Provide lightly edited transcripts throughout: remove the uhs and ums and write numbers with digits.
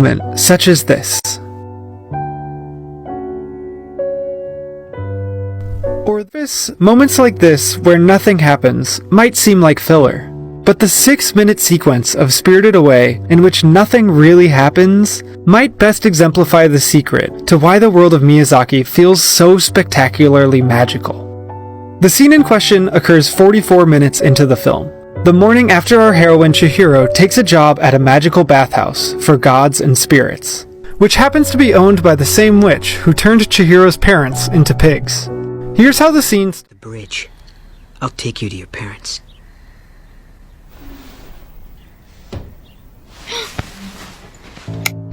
moment such as this. Or this, moments like this where nothing happens might seem like filler. But the 6-minute sequence of Spirited Away in which nothing really happens might best exemplify the secret to why the world of Miyazaki feels so spectacularly magical. The scene in question occurs 44 minutes into the film, the morning after our heroine Chihiro takes a job at a magical bathhouse for gods and spirits, which happens to be owned by the same witch who turned Chihiro's parents into pigs. Here's how the scene's The bridge. I'll take you to your parents.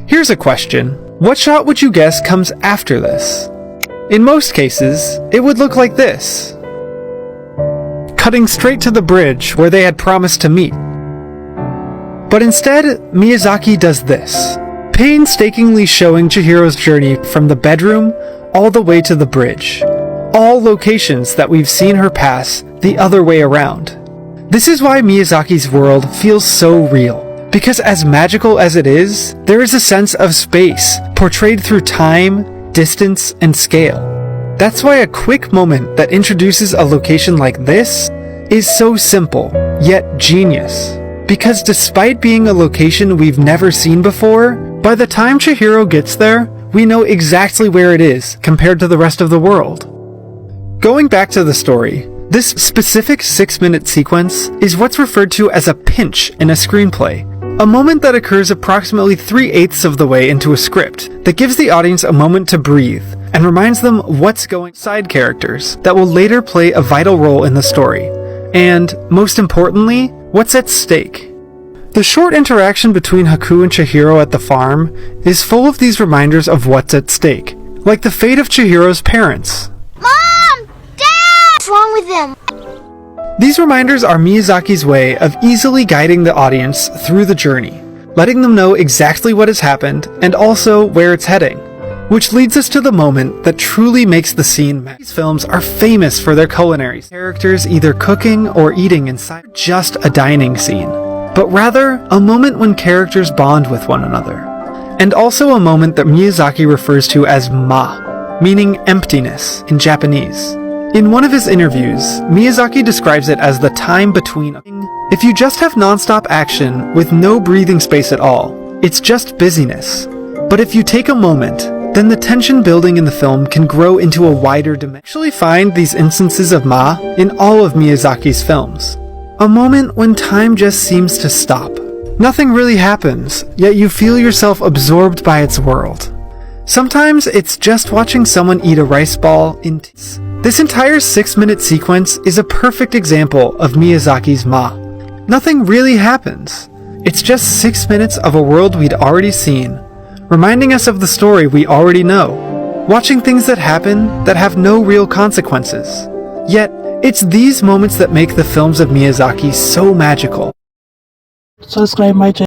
Here's a question. What shot would you guess comes after this? In most cases, it would look like this. Cutting straight to the bridge where they had promised to meet. But instead, Miyazaki does this, painstakingly showing Chihiro's journey from the bedroom all the way to the bridge. All locations that we've seen her pass the other way around. This is why Miyazaki's world feels so real. Because as magical as it is, there is a sense of space portrayed through time, distance, and scale. That's why a quick moment that introduces a location like this is so simple, yet genius. Because despite being a location we've never seen before, by the time Chihiro gets there, we know exactly where it is compared to the rest of the world. Going back to the story, this specific 6-minute sequence is what's referred to as a pinch in a screenplay. A moment that occurs approximately 3/8 of the way into a script that gives the audience a moment to breathe and reminds them what's going side characters that will later play a vital role in the story. And, most importantly, what's at stake. The short interaction between Haku and Chihiro at the farm is full of these reminders of what's at stake, like the fate of Chihiro's parents. Mom! Dad! What's wrong with them? These reminders are Miyazaki's way of easily guiding the audience through the journey, letting them know exactly what has happened and also where it's heading. Which leads us to the moment that truly makes the scene magic. These films are famous for their culinary characters either cooking or eating inside just a dining scene, but rather a moment when characters bond with one another. And also a moment that Miyazaki refers to as ma, meaning emptiness in Japanese. In one of his interviews, Miyazaki describes it as the time between. If you just have non-stop action with no breathing space at all, it's just busyness. But if you take a moment, then the tension building in the film can grow into a wider dimension. You actually find these instances of ma in all of Miyazaki's films. A moment when time just seems to stop. Nothing really happens, yet you feel yourself absorbed by its world. Sometimes it's just watching someone eat a rice ball in tears. This entire 6-minute sequence is a perfect example of Miyazaki's ma. Nothing really happens. It's just 6 minutes of a world we'd already seen, reminding us of the story we already know, watching things that happen that have no real consequences. Yet, it's these moments that make the films of Miyazaki so magical. Subscribe my channel.